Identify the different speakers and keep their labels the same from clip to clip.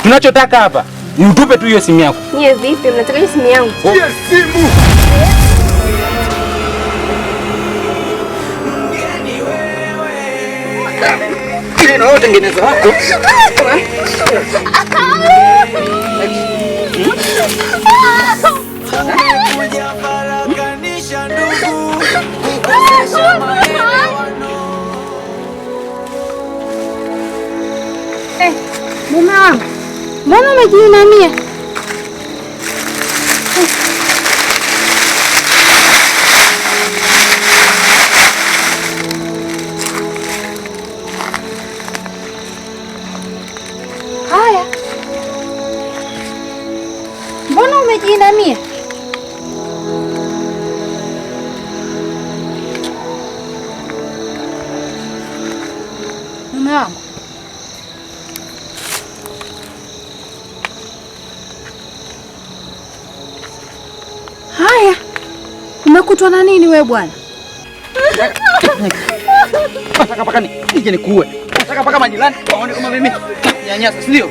Speaker 1: Tunachotaka hapa ni utupe tu hiyo simu yako.
Speaker 2: Nyie vipi? Mnataka hiyo simu yangu?
Speaker 1: Hiyo simu. Neno wewe tengeneza wako.
Speaker 2: Mume wangu, mbona umejiinamia? Haya, mbona umejiinamia? Mume wangu, haya, umekutwa na nini wewe bwana?
Speaker 1: Nataka paka nije nikuue. Nataka paka majirani waone kama mimi nyanyasa, si ndio?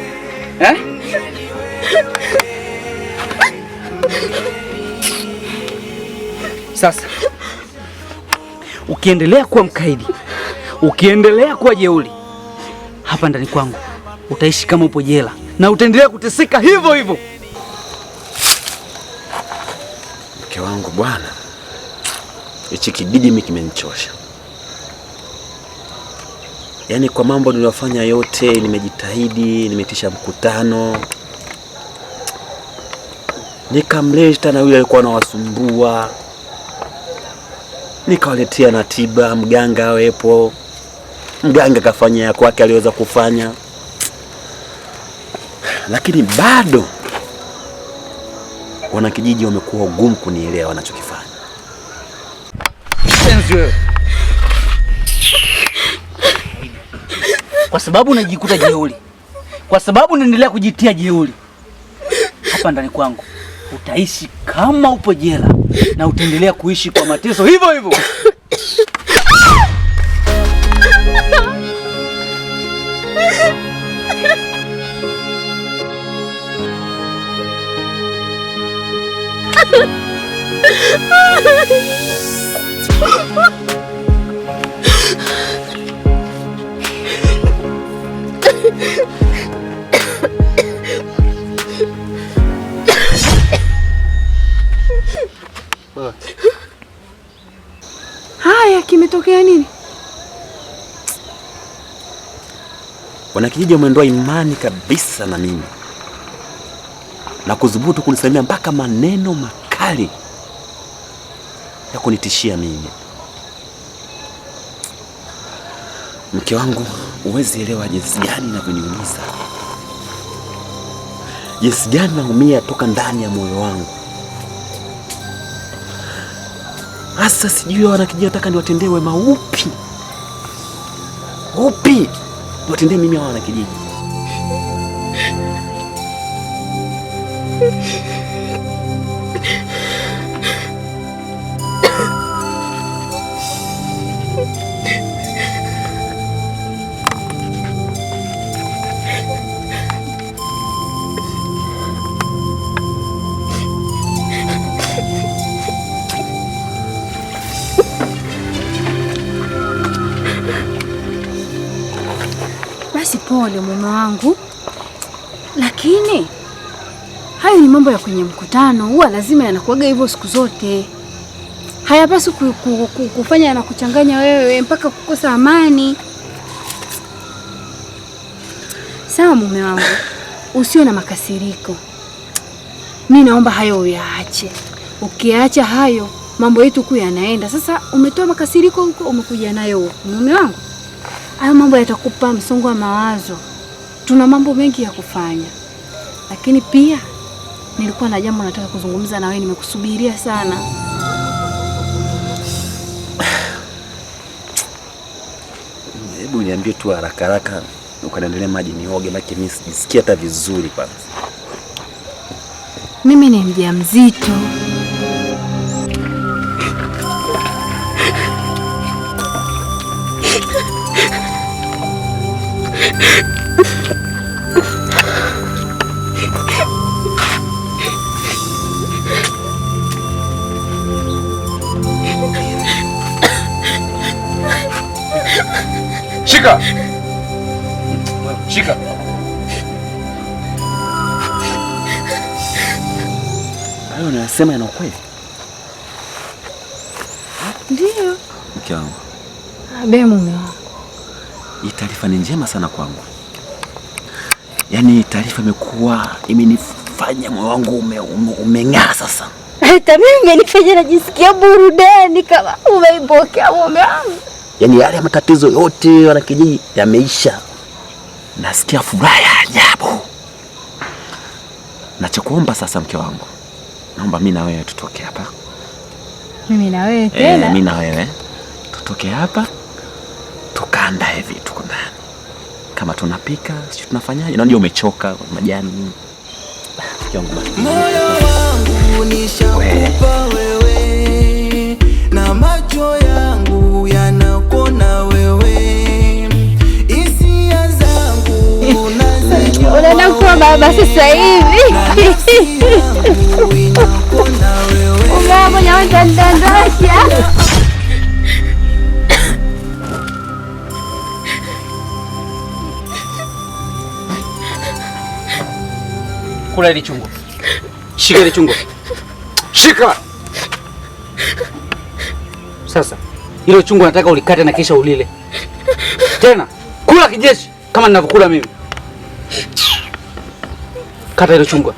Speaker 1: Sasa ukiendelea kuwa mkaidi, ukiendelea kuwa jeuri hapa ndani kwangu, utaishi kama upo jela na utaendelea kuteseka hivyo hivyo.
Speaker 3: Mke wangu bwana, hichi kijiji mimi kimenichosha. Yaani kwa mambo niliyofanya yote, nimejitahidi, nimetisha mkutano, nikamleta na yule alikuwa anawasumbua, nikawaletea na tiba, mganga awepo, mganga kafanya ya kwake aliweza kufanya, lakini bado wanakijiji wamekuwa ugumu kunielewa wanachokifanya.
Speaker 1: Enzi wewe, kwa sababu unajikuta jeuri, kwa sababu unaendelea kujitia jeuri hapa ndani kwangu, utaishi kama upo jela na utaendelea kuishi kwa mateso hivyo hivyo.
Speaker 2: Haya, kimetokea nini?
Speaker 3: Wanakijiji wameondoa imani kabisa na mimi na kudhubutu kunisemea mpaka maneno makali ya kunitishia mimi. Mke wangu, huwezi elewa jinsi gani inavyoniumiza, jinsi gani naumia toka ndani ya moyo wangu. Hasa sijui wanakijiji nataka niwatendee wema upi niwatendee mimi hawa wanakijiji.
Speaker 2: Basi pole mume wangu, lakini hayo ni mambo ya kwenye mkutano, huwa lazima yanakuaga hivyo siku zote. Hayapaswi kufanya yanakuchanganya wewe mpaka kukosa amani. Sawa mume wangu, usiwe na makasiriko. Mimi naomba hayo uyaache. Ukiacha hayo, mambo yetu kuu yanaenda. Sasa umetoa makasiriko huko, umekuja nayo huko. Mume wangu, hayo mambo yatakupa msongo wa mawazo. Tuna mambo mengi ya kufanya. Lakini pia nilikuwa na jambo nataka kuzungumza na wewe, nimekusubiria sana.
Speaker 3: Hebu niambie tu haraka haraka, ukaniendelea maji nioge, maana mimi sijisikia hata vizuri kwanza.
Speaker 2: Mimi ni mjamzito.
Speaker 1: Shika. Shika.
Speaker 3: Hayo unasema yana ukweli?
Speaker 2: Ndio.
Speaker 3: Mke wangu.
Speaker 2: Abe mume wangu.
Speaker 3: Hii taarifa ni njema sana kwangu. Yaani taarifa imekuwa imenifanya moyo wangu umeng'aa sasa.
Speaker 4: Hata mimi imenifanya najisikia burudani kama umeipokea mume wangu.
Speaker 3: Yaani yale matatizo yote wanakijiji yameisha. Nasikia furaha ya ajabu. Nachokuomba sasa mke wangu, naomba mimi na wewe tutoke hapa.
Speaker 2: Mimi na wewe tena?
Speaker 3: Mimi na wewe tutoke hapa tukaandae vitu ndani. Kama tunapika, sisi tunafanyaje? Unajua umechoka majani.
Speaker 5: Moyo wangu nishakupa wewe na macho yangu yanakuona wewe. Hisia zangu nazijua.
Speaker 4: Unaenda kuwa baba sasa hivi. Umeamua nyota ndandosha.
Speaker 1: Kula ile chungu. Shika ile chungu. Shika. Sasa hilo chungu nataka ulikate na kisha ulile. Tena kula kijeshi kama ninavyokula mimi. Kata ile chungu.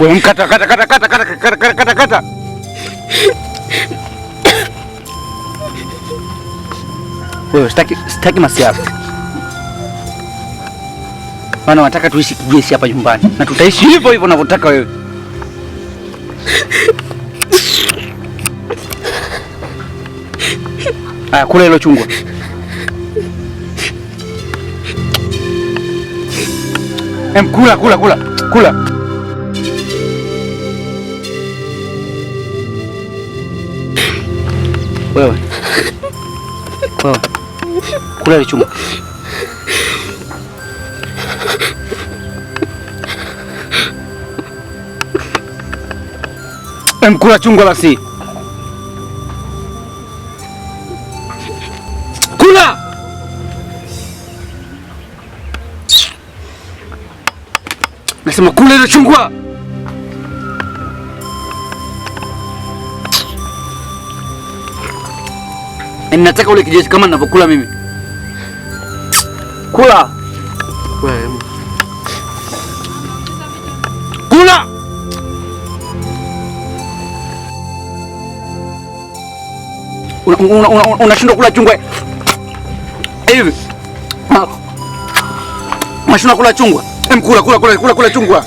Speaker 1: Wewe kata. Wewe sitaki masiara. Maana nataka tuishi kijeshi hapa nyumbani na tutaishi hivyo hivyo unavyotaka wewe. Aya, kula hilo chungwa. Kula. Wewe. Kula hilo chungwa. Kula chungwa basi. Kula. Nasema kula ile chungwa. Ninataka ule kijeshi kama ninavyokula mimi. Kula. Kula. Unashindwa kula chungwa hivi? Unashindwa kula chungwa? Kula chungwa.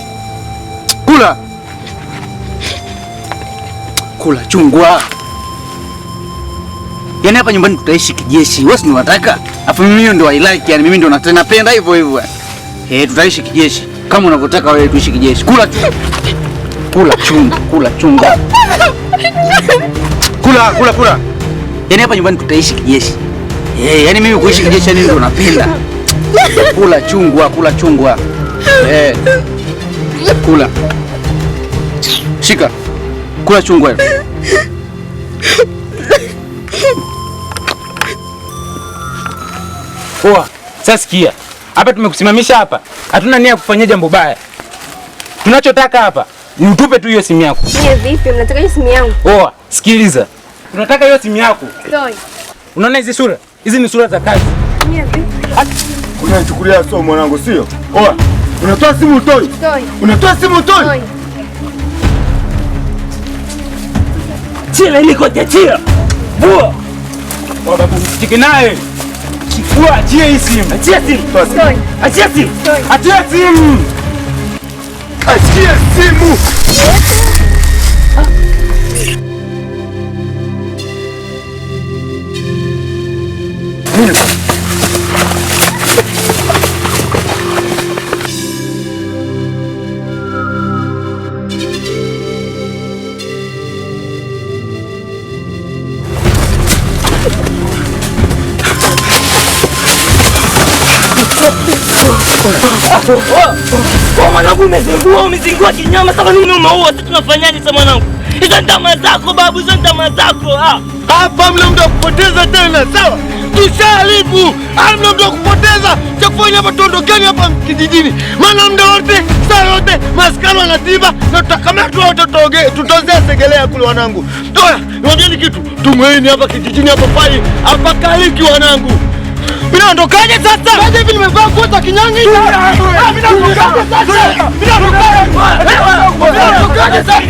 Speaker 1: Kula chungwa. Yaani hapa nyumbani tutaishi kijeshi. Wewe si unataka? Afu mimi ndio I like, yani mimi ndio napenda hivyo hivyo. Tutaishi kijeshi kama unavyotaka wewe tuishi kijeshi. Kula chungwa. Kula. Yaani hapa nyumbani tutaishi kijeshi. Yaani mimi kuishi kijeshi yani ndio napenda. Kula chungwa. Kula. Shika. Kula chungwa.
Speaker 6: Poa, sasa sikia. Hapa tumekusimamisha hapa. Hatuna nia kufanyia jambo baya. Tunachotaka hapa ni utupe tu hiyo simu yako.
Speaker 4: Ni vipi? Mnataka hiyo simu yangu?
Speaker 6: Poa, sikiliza. Tunataka hiyo simu yako.
Speaker 4: Toi.
Speaker 6: Unaona hizi sura? Hizi ni sura za kazi.
Speaker 4: Ni vipi?
Speaker 7: Unanichukulia somo mwanangu, sio? Oa, unatoa simu utoi?
Speaker 4: Toi.
Speaker 7: Unatoa simu utoi?
Speaker 4: Toi.
Speaker 6: Chile niko jachia. Poa. Babu, msitike naye. Chukua, achia hii simu. Achia simu.
Speaker 4: Toi.
Speaker 6: Achia simu.
Speaker 4: Toi.
Speaker 6: Achia simu.
Speaker 7: Achia simu.
Speaker 8: Mwanangu umezingua kinyama sasa, mimi umeua, sasa tunafanyaje sasa mwanangu?
Speaker 6: Hizo ndama zako babu, hizo ndama zako.
Speaker 7: Hapa mna muda kupoteza tena, sawa? Tushaharibu. Hamna muda kupoteza. Cha kufanya hapa tuondokeni hapa kijijini. Maana muda wote, saa yote maskari wanatiba na tutakamatwa wote tutozea Segelea kule wanangu. Toa, niambieni kitu. Tumweni hapa kijijini hapa fai. Hapa kaliki wanangu. Mimi naondokaje sasa? Kaje hivi nimevaa nguo za kinyangi? Mimi naondokaje sasa? Mimi naondokaje sasa?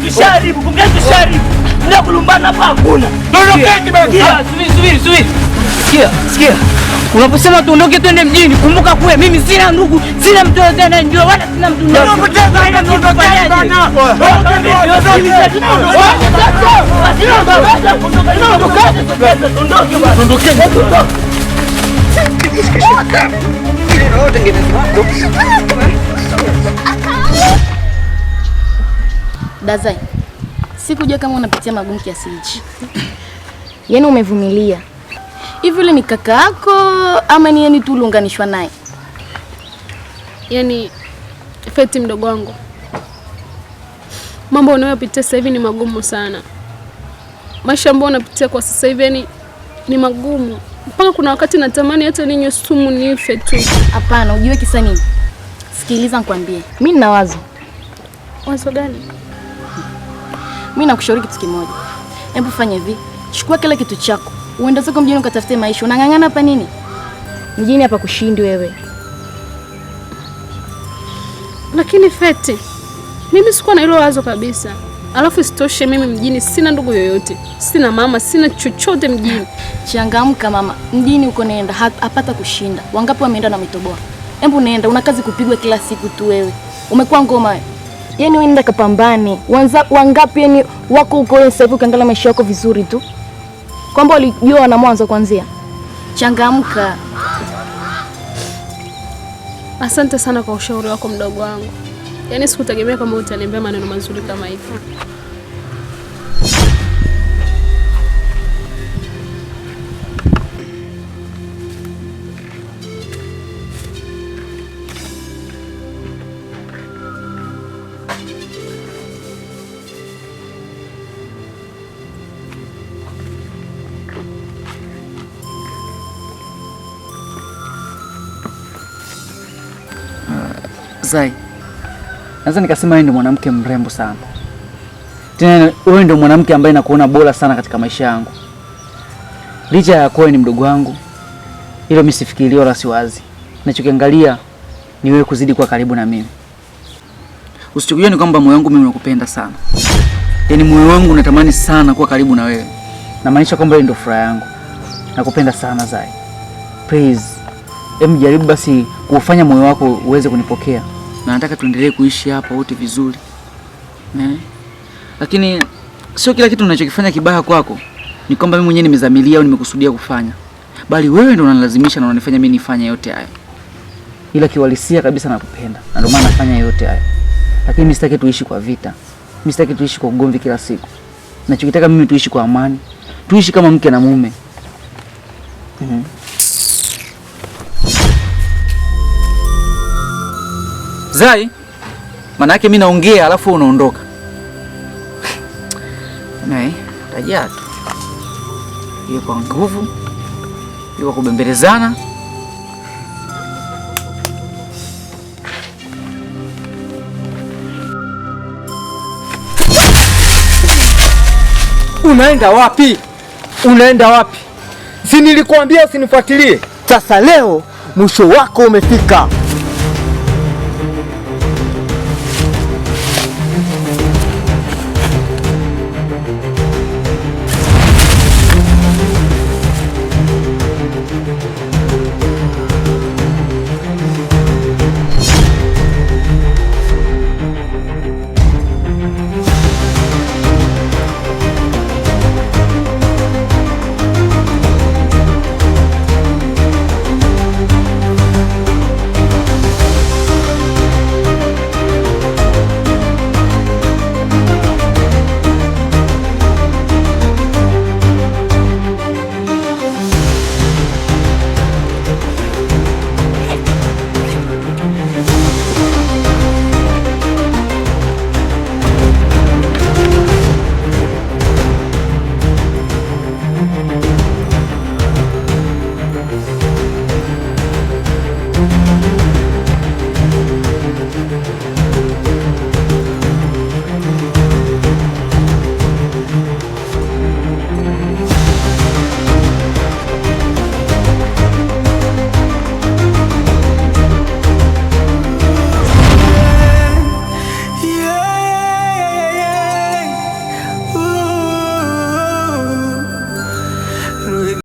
Speaker 6: Tusharibu, kumbe tusharibu. Ndio kulumbana hapa hakuna. Subiri. Sikia. Unaposema tuondoke twende mjini, kumbuka kuwe mimi sina ndugu, sina mtu yote anayejua wala sina mtu ndio. Unapoteza haina mtoto bana.
Speaker 8: Dazai, sikujua kama unapitia magumu kiasi hichi. Yaani umevumilia. Hivi yule ni kaka yako ama ni yeye tu uliunganishwa naye?
Speaker 2: Yaani Feti mdogo wangu, mambo unayopitia sasa hivi ni magumu sana. Maisha ambayo unapitia kwa sasa hivi yani ni magumu. Mpaka kuna wakati natamani hata ninywe sumu nife tu.
Speaker 8: Hapana, ujue kisa nini? Sikiliza nikwambie. Mimi nina wazo.
Speaker 2: Wazo gani?
Speaker 8: Mimi nakushauri kitu kimoja. Hebu fanya hivi. Chukua kila kitu chako. Uende zako mjini ukatafute maisha. Unang'ang'ana hapa nini? Mjini hapa kushindi wewe.
Speaker 2: Lakini Feti, mimi sikuwa na hilo wazo kabisa. Alafu isitoshe mimi mjini sina ndugu yoyote. Sina mama, sina chochote mjini.
Speaker 8: Changamka mama. Mjini uko nenda hapata kushinda. Wangapi wameenda na mitoboa? Hebu nenda, una kazi kupigwa kila siku tu wewe. Umekuwa ngoma wewe. Yaani wewe nenda kapambane. Wangapi yani wako uko sasa hivi ukaangalia maisha yako vizuri tu. Kwamba walijua na mwanzo kuanzia. Changamka.
Speaker 2: Asante sana kwa ushauri wako mdogo wangu. Yaani sikutegemea kama utaniambia maneno mazuri kama hivi.
Speaker 1: Zai, naweza nikasema wewe ndio mwanamke mrembo sana. Tena wewe ndio mwanamke ambaye nakuona bora sana katika maisha yangu. Licha ya kuwa ni mdogo wangu, hilo mimi sifikiri wala siwazi. Ninachokiangalia ni wewe kuzidi kuwa karibu na mimi. Usichukue ni kwamba moyo wangu mimi unakupenda sana. Yaani moyo wangu unatamani sana kuwa karibu na wewe. Na maanisha kwamba wewe ndio furaha yangu. Nakupenda sana Zai. Please, hebu jaribu basi kufanya moyo wako uweze kunipokea. Na nataka tuendelee kuishi hapa wote vizuri. Lakini sio kila kitu ninachokifanya kibaya kwako ni kwamba mimi mwenyewe nimezamilia au nimekusudia kufanya. Bali wewe ndio unanilazimisha na unanifanya mimi nifanye yote haya. Ila kiuhalisia kabisa nakupenda. Na ndio maana nafanya yote haya. Lakini mimi sitaki tuishi kwa vita. Mimi sitaki tuishi kwa ugomvi kila siku. Ninachokitaka mimi tuishi kwa amani. Tuishi kama mke na mume. Zai, maana yake mimi naongea alafu unaondoka. Tajia tu. Hiyo kwa nguvu. Hiyo kwa kubembelezana.
Speaker 9: Unaenda wapi? Unaenda wapi? Si nilikwambia usinifuatilie? Sasa leo mwisho wako umefika.